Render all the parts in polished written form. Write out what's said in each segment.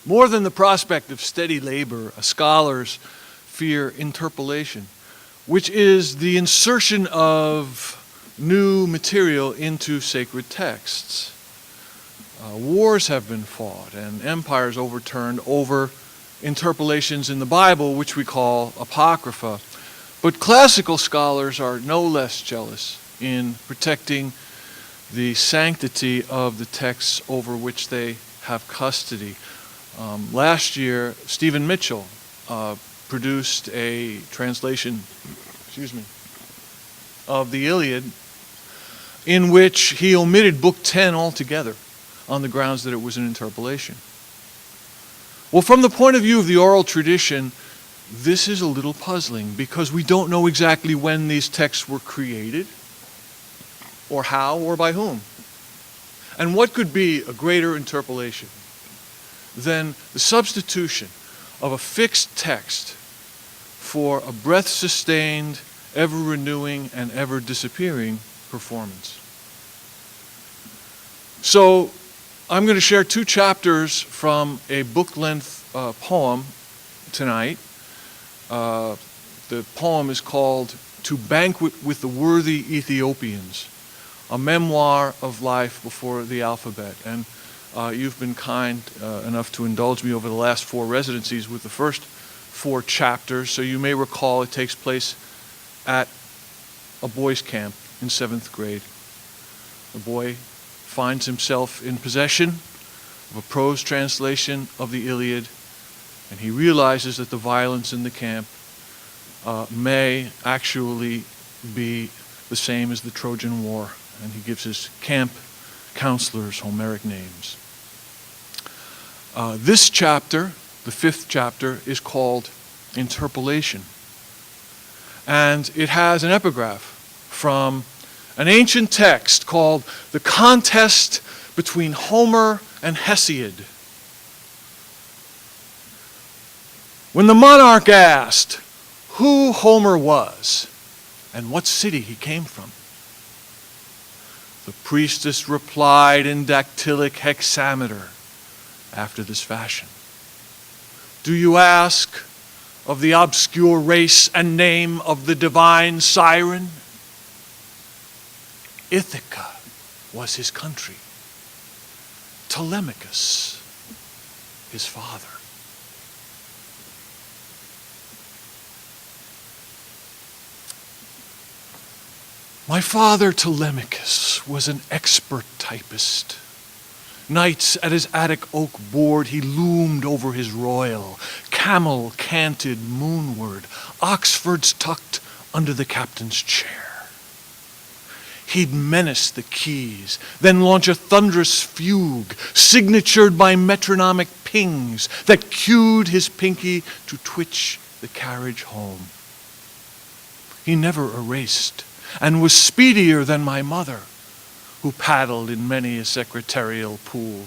More than the prospect of steady labor, scholars fear interpolation, which is the insertion of new material into sacred texts. Wars have been fought and empires overturned over interpolations in the Bible, which we call apocrypha. But classical scholars are no less jealous in protecting the sanctity of the texts over which they have custody. Last year, Stephen Mitchell produced a translation, of the Iliad, in which he omitted Book 10 altogether on the grounds that it was an interpolation. Well, from the point of view of the oral tradition, this is a little puzzling because we don't know exactly when these texts were created, or how, or by whom. And what could be a greater interpolation than the substitution of a fixed text for a breath-sustained, ever-renewing, and ever-disappearing performance? So, I'm going to share 2 chapters from a book-length poem tonight. The poem is called "To Banquet with the Worthy Ethiopians," a memoir of life before the alphabet. And you've been kind enough to indulge me over the last 4 residencies with the first 4 chapters. So you may recall it takes place at a boys' camp in 7th grade. The boy finds himself in possession of a prose translation of the Iliad, and he realizes that the violence in the camp may actually be the same as the Trojan War, and he gives his camp counselors Homeric names. This chapter, the 5th chapter, is called Interpolation, and it has an epigraph from an ancient text called The Contest Between Homer and Hesiod. When the monarch asked who Homer was and what city he came from, the priestess replied in dactylic hexameter after this fashion: "Do you ask of the obscure race and name of the divine siren? Ithaca was his country, Telemachus his father." My father Telemachus was an expert typist. Nights at his attic oak board he loomed over his royal, camel canted moonward, Oxfords tucked under the captain's chair. He'd menace the keys, then launch a thunderous fugue, signatured by metronomic pings that cued his pinky to twitch the carriage home. He never erased, and was speedier than my mother, who paddled in many a secretarial pool.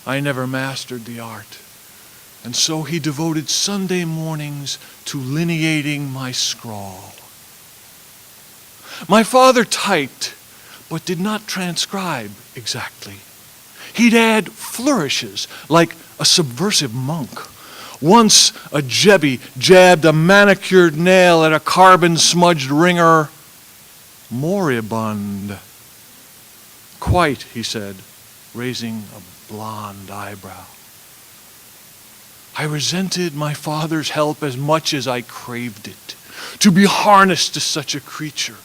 I never mastered the art, and so he devoted Sunday mornings to lineating my scrawl. My father typed, but did not transcribe exactly. He'd add flourishes like a subversive monk. Once a Jebby jabbed a manicured nail at a carbon-smudged ringer. Moribund. Quite, he said, raising a blonde eyebrow. I resented my father's help as much as I craved it. To be harnessed to such a creature,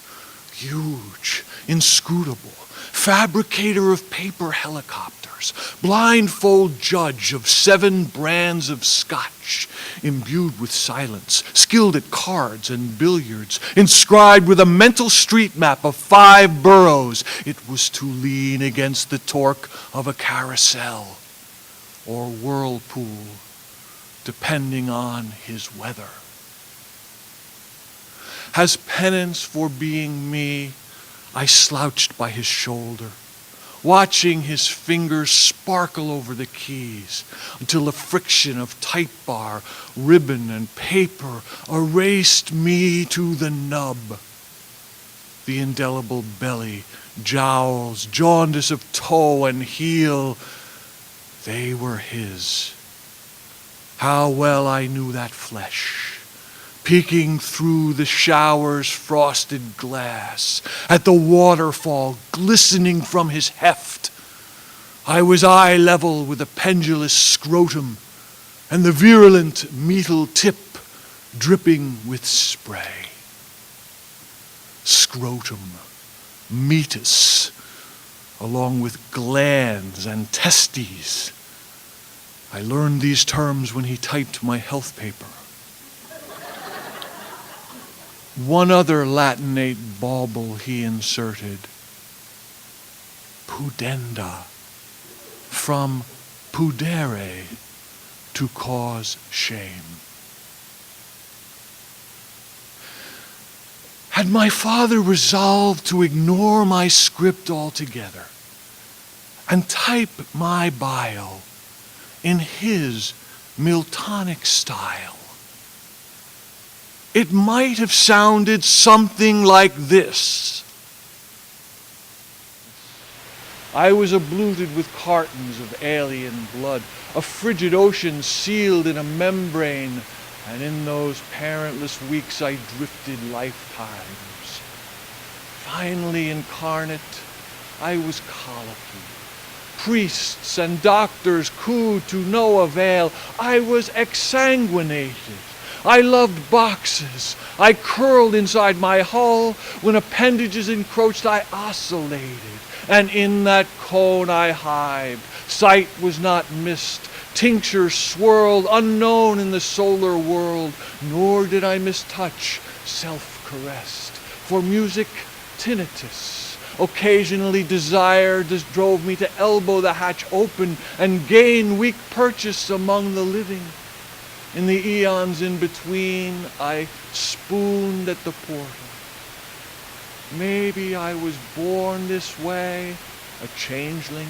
huge, inscrutable, fabricator of paper helicopters, blindfold judge of 7 brands of scotch, imbued with silence, skilled at cards and billiards, inscribed with a mental street map of 5 boroughs. It was to lean against the torque of a carousel or whirlpool, depending on his weather. As penance for being me, I slouched by his shoulder, watching his fingers sparkle over the keys until the friction of type bar, ribbon, and paper erased me to the nub. The indelible belly, jowls, jaundice of toe and heel, They were his. How well I knew that flesh, peeking through the shower's frosted glass, at the waterfall glistening from his heft. I was eye level with a pendulous scrotum, and the virulent metal tip dripping with spray. Scrotum, meatus, along with glands and testes. I learned these terms when he typed my health paper. One other Latinate bauble he inserted. Pudenda, from pudere, to cause shame. Had my father resolved to ignore my script altogether and type my bio in his Miltonic style, it might have sounded something like this. I was abluted with cartons of alien blood, a frigid ocean sealed in a membrane, and in those parentless weeks I drifted lifetimes. Finally incarnate, I was colicky. Priests and doctors cooed to no avail. I was exsanguinated. I loved boxes. I curled inside my hull. When appendages encroached, I oscillated. And in that cone I hived. Sight was not missed. Tincture swirled, unknown in the solar world. Nor did I miss touch, self-caressed. For music, tinnitus. Occasionally desire drove me to elbow the hatch open and gain weak purchase among the living. In the eons in between, I spooned at the portal. Maybe I was born this way, a changeling.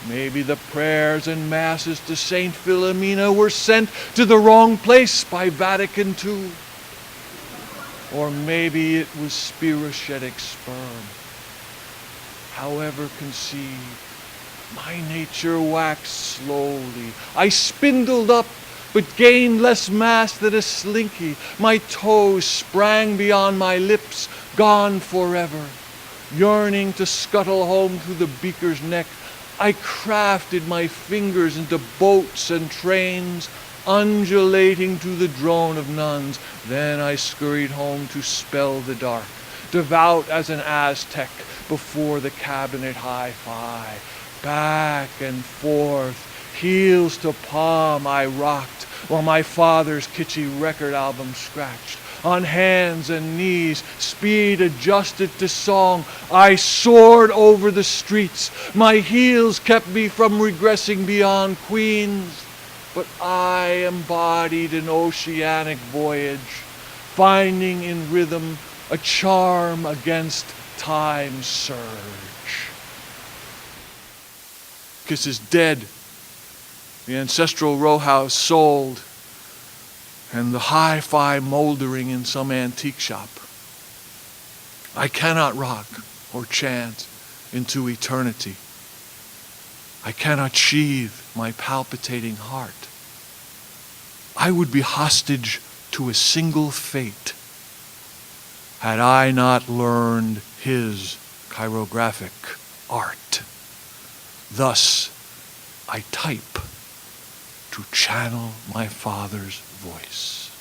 Maybe the prayers and masses to Saint Philomena were sent to the wrong place by Vatican II. Or maybe it was spirochetic sperm. However conceived, my nature waxed slowly. I spindled up, but gained less mass than a slinky. My toes sprang beyond my lips, gone forever. Yearning to scuttle home through the beaker's neck, I crafted my fingers into boats and trains, undulating to the drone of nuns. Then I scurried home to spell the dark, devout as an Aztec before the cabinet hi-fi. Back and forth, heels to palm, I rocked while my father's kitschy record album scratched. On hands and knees, speed adjusted to song, I soared over the streets. My heels kept me from regressing beyond Queens, but I embodied an oceanic voyage, finding in rhythm a charm against time's surge. Kiss is dead. The ancestral row house sold, and the hi-fi moldering in some antique shop. I cannot rock or chant into eternity. I cannot sheathe my palpitating heart. I would be hostage to a single fate had I not learned his chirographic art. Thus, I type to channel my father's voice.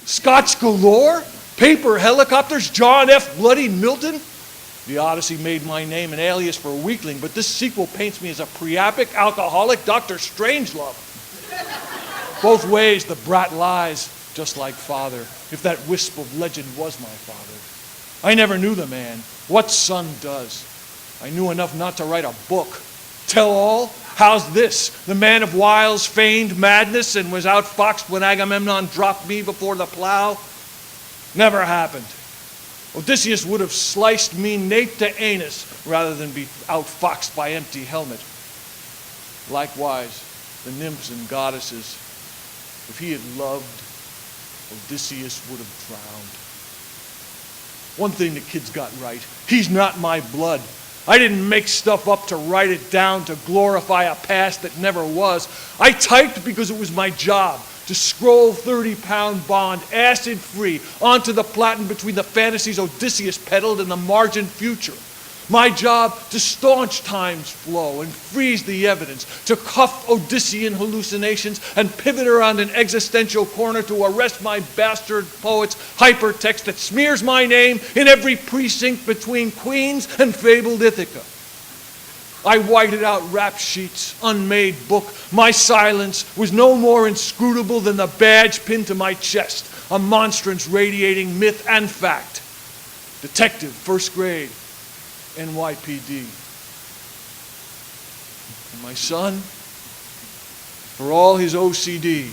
Scotch galore? Paper helicopters? John F. Bloody Milton? The Odyssey made my name an alias for a weakling, but this sequel paints me as a priapic, alcoholic Dr. Strangelove. Both ways the brat lies, just like father, if that wisp of legend was my father. I never knew the man. What son does? I knew enough not to write a book. Tell all? How's this? The man of wiles feigned madness and was outfoxed when Agamemnon dropped me before the plow? Never happened. Odysseus would have sliced me nape to anus rather than be outfoxed by empty helmet. Likewise, the nymphs and goddesses. If he had loved, Odysseus would have drowned. One thing the kid's got right. He's not my blood. I didn't make stuff up to write it down to glorify a past that never was. I typed because it was my job to scroll 30-pound bond, acid-free, onto the platen between the fantasies Odysseus peddled and the margin future. My job to staunch time's flow and freeze the evidence, to cuff Odyssean hallucinations and pivot around an existential corner to arrest my bastard poet's hypertext that smears my name in every precinct between Queens and fabled Ithaca. I whited out rap sheets, unmade book. My silence was no more inscrutable than the badge pinned to my chest, a monstrance radiating myth and fact. Detective, first grade, NYPD. And my son, for all his OCD,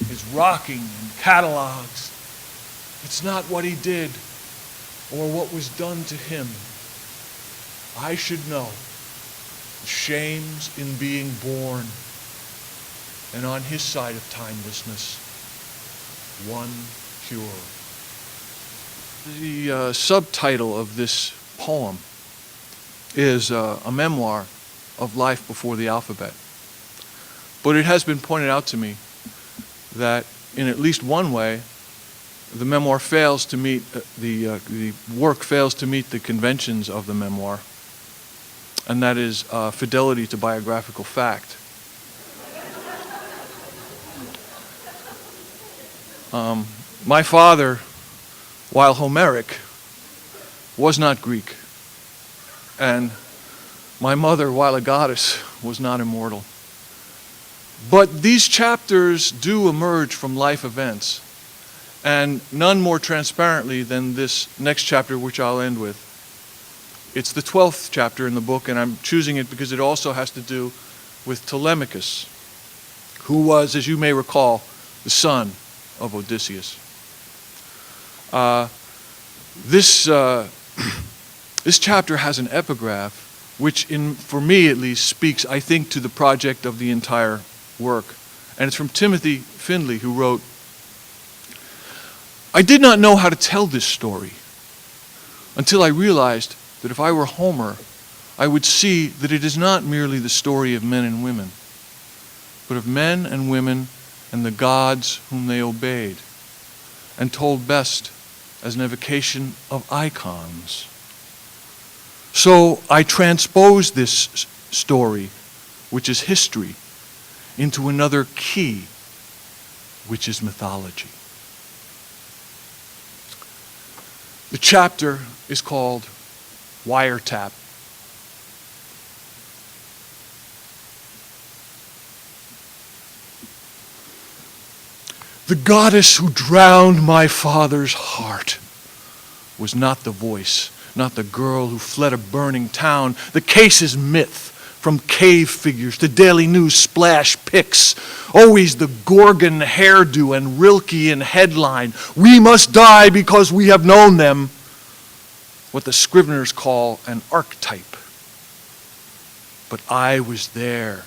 his rocking and catalogs, it's not what he did or what was done to him. I should know the shames in being born, and on his side of timelessness, one cure. The subtitle of this poem is a memoir of life before the alphabet. But it has been pointed out to me that in at least one way, the memoir fails to meet, the work fails to meet the conventions of the memoir, and that is fidelity to biographical fact. My father, while Homeric, was not Greek. And my mother, while a goddess, was not immortal. But these chapters do emerge from life events, and none more transparently than this next chapter, which I'll end with. It's the 12th chapter in the book, and I'm choosing it because it also has to do with Telemachus, who was, as you may recall, the son of Odysseus. This chapter has an epigraph, which, for me at least, speaks, I think, to the project of the entire work. And it's from Timothy Findley, who wrote, "I did not know how to tell this story until I realized that if I were Homer, I would see that it is not merely the story of men and women, but of men and women and the gods whom they obeyed, and told best as an evocation of icons. So I transposed this story, which is history, into another key, which is mythology." The chapter is called Wiretap. The goddess who drowned my father's heart was not the voice, not the girl who fled a burning town. The case is myth, from cave figures to Daily News splash pics. Always the Gorgon hairdo and Rilkean headline. We must die because we have known them. What the scriveners call an archetype. But I was there.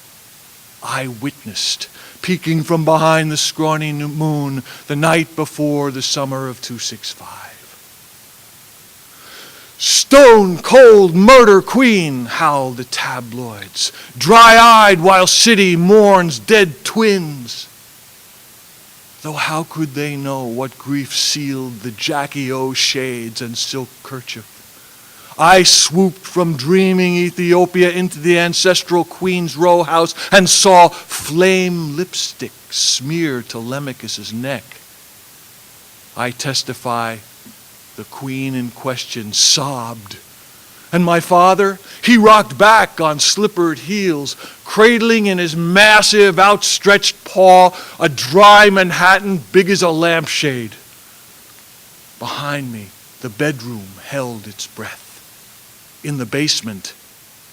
I witnessed, peeking from behind the scrawny moon the night before the summer of 265. Stone cold murder queen, howled the tabloids, dry-eyed while city mourns dead twins. Though how could they know what grief sealed the Jackie O shades and silk kerchief? I swooped from dreaming Ethiopia into the ancestral Queen's Row house and saw flame lipstick smear Telemachus' neck. I testify, the queen in question sobbed. And my father, he rocked back on slippered heels, cradling in his massive outstretched paw a dry Manhattan big as a lampshade. Behind me, the bedroom held its breath. In the basement,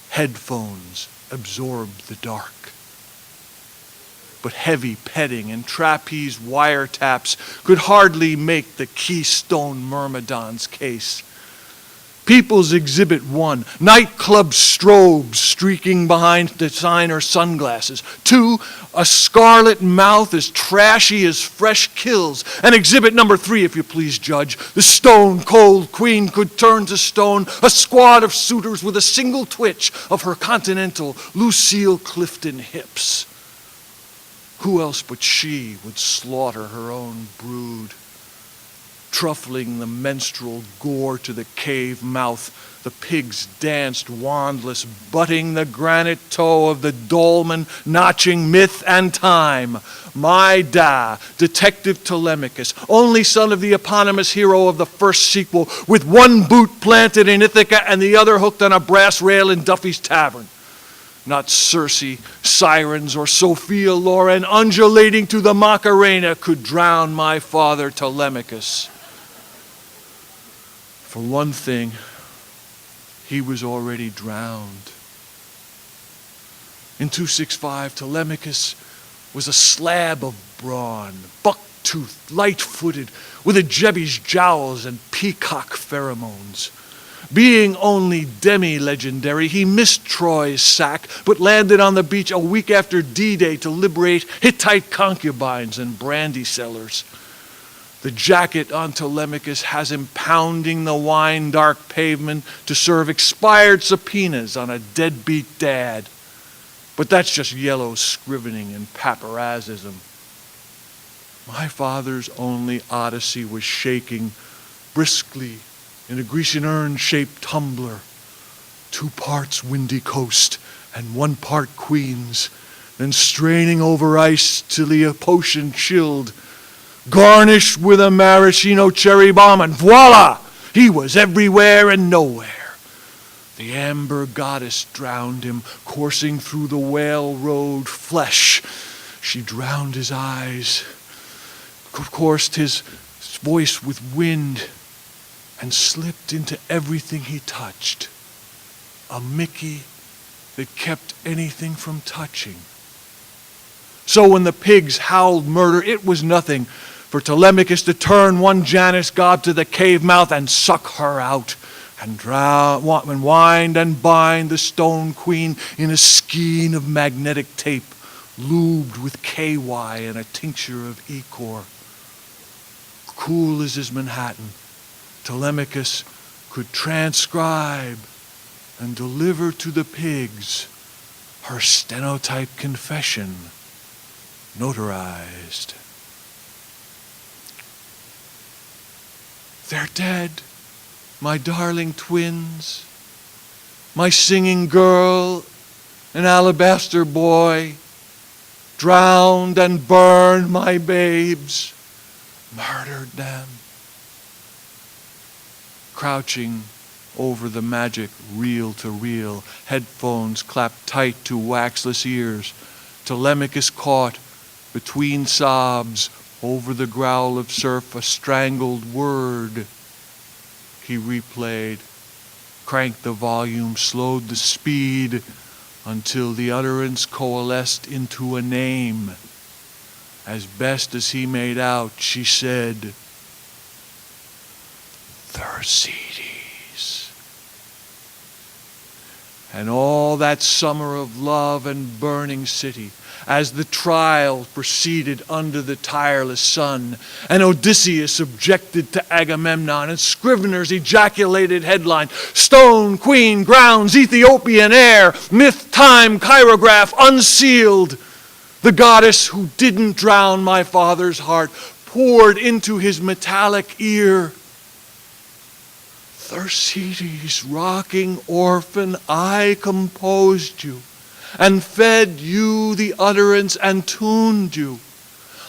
headphones absorbed the dark. But heavy petting and trapeze wiretaps could hardly make the Keystone Myrmidon's case. People's Exhibit 1, nightclub strobes streaking behind designer sunglasses. 2, a scarlet mouth as trashy as fresh kills. And Exhibit number 3, if you please, Judge, the stone-cold queen could turn to stone a squad of suitors with a single twitch of her continental Lucille Clifton hips. Who else but she would slaughter her own brood? Truffling the menstrual gore to the cave mouth, the pigs danced wandless, butting the granite toe of the dolmen, notching myth and time. My Da, Detective Telemachus, only son of the eponymous hero of the first sequel, with one boot planted in Ithaca and the other hooked on a brass rail in Duffy's Tavern. Not Circe, sirens, or Sophia Loren undulating to the Macarena could drown my father Telemachus. For one thing, he was already drowned. In 265, Telemachus was a slab of brawn, buck-toothed, light-footed, with a Jebi's jowls and peacock pheromones. Being only demi-legendary, he missed Troy's sack, but landed on the beach a week after D-Day to liberate Hittite concubines and brandy sellers. The jacket on Telemachus has him pounding the wine-dark pavement to serve expired subpoenas on a deadbeat dad. But that's just yellow scrivening and paparazism. My father's only odyssey was shaking briskly in a Grecian urn-shaped tumbler, 2 parts windy coast and 1 part Queens, then straining over ice till the potion chilled, garnished with a maraschino cherry bomb, and voila! He was everywhere and nowhere. The amber goddess drowned him, coursing through the whale-road flesh. She drowned his eyes, coursed his voice with wind, and slipped into everything he touched. A Mickey that kept anything from touching. So when the pigs howled murder, it was nothing for Telemachus to turn one Janus god to the cave mouth and suck her out, and drown and wind and bind the stone queen in a skein of magnetic tape, lubed with KY and a tincture of Ecor. Cool as his Manhattan, Telemachus could transcribe and deliver to the pigs her stenotype confession, notarized. They're dead, my darling twins, my singing girl, an alabaster boy, drowned and burned my babes, murdered them. Crouching over the magic reel-to-reel, headphones clapped tight to waxless ears, Telemachus caught, between sobs, over the growl of surf, a strangled word. He replayed, cranked the volume, slowed the speed, until the utterance coalesced into a name. As best as he made out, she said, Thersites. And all that summer of love and burning city, as the trial proceeded under the tireless sun, and Odysseus subjected to Agamemnon, and Scrivener's ejaculated headline, Stone Queen grounds Ethiopian heir, myth time chirograph unsealed. The goddess who didn't drown my father's heart poured into his metallic ear. Thersites, rocking orphan, I composed you, and fed you the utterance and tuned you.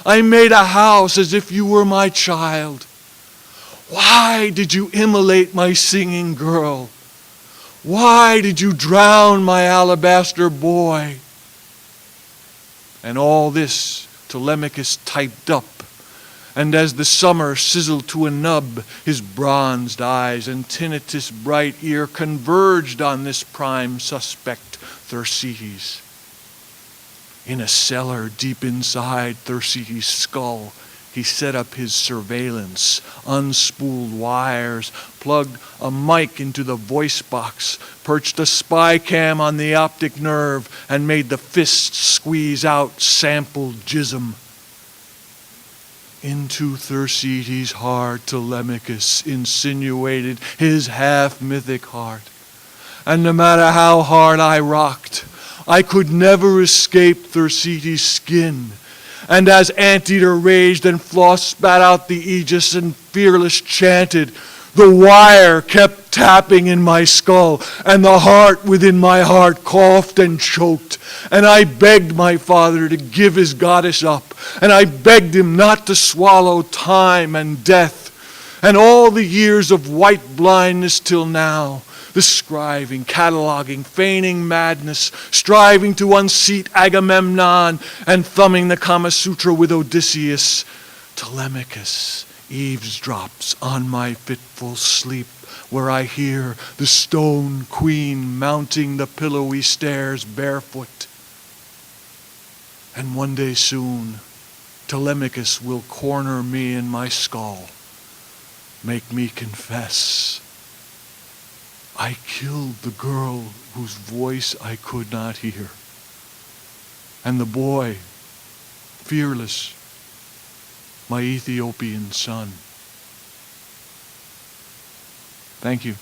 I made a house as if you were my child. Why did you immolate my singing girl? Why did you drown my alabaster boy? And all this Telemachus typed up, and as the summer sizzled to a nub, his bronzed eyes and tinnitus bright ear converged on this prime suspect, Thersites. In a cellar deep inside Thersites' skull, He set up his surveillance, unspooled wires, plugged a mic into the voice box, perched a spy cam on the optic nerve, and made the fist squeeze out sampled jism. Into Thersites' heart Telemachus insinuated his half-mythic heart. And no matter how hard I rocked, I could never escape Thersites' skin. And as Anteater raged and Floss spat out the aegis and Fearless chanted, the wire kept tapping in my skull, and the heart within my heart coughed and choked. And I begged my father to give his goddess up, and I begged him not to swallow time and death, and all the years of white blindness till now, the scriving, cataloging, feigning madness, striving to unseat Agamemnon, and thumbing the Kama Sutra with Odysseus. Telemachus eavesdrops on my fitful sleep, where I hear the stone queen mounting the pillowy stairs barefoot. And one day soon, Telemachus will corner me in my skull, make me confess. I killed the girl whose voice I could not hear, and the boy, Fearless, my Ethiopian son. Thank you.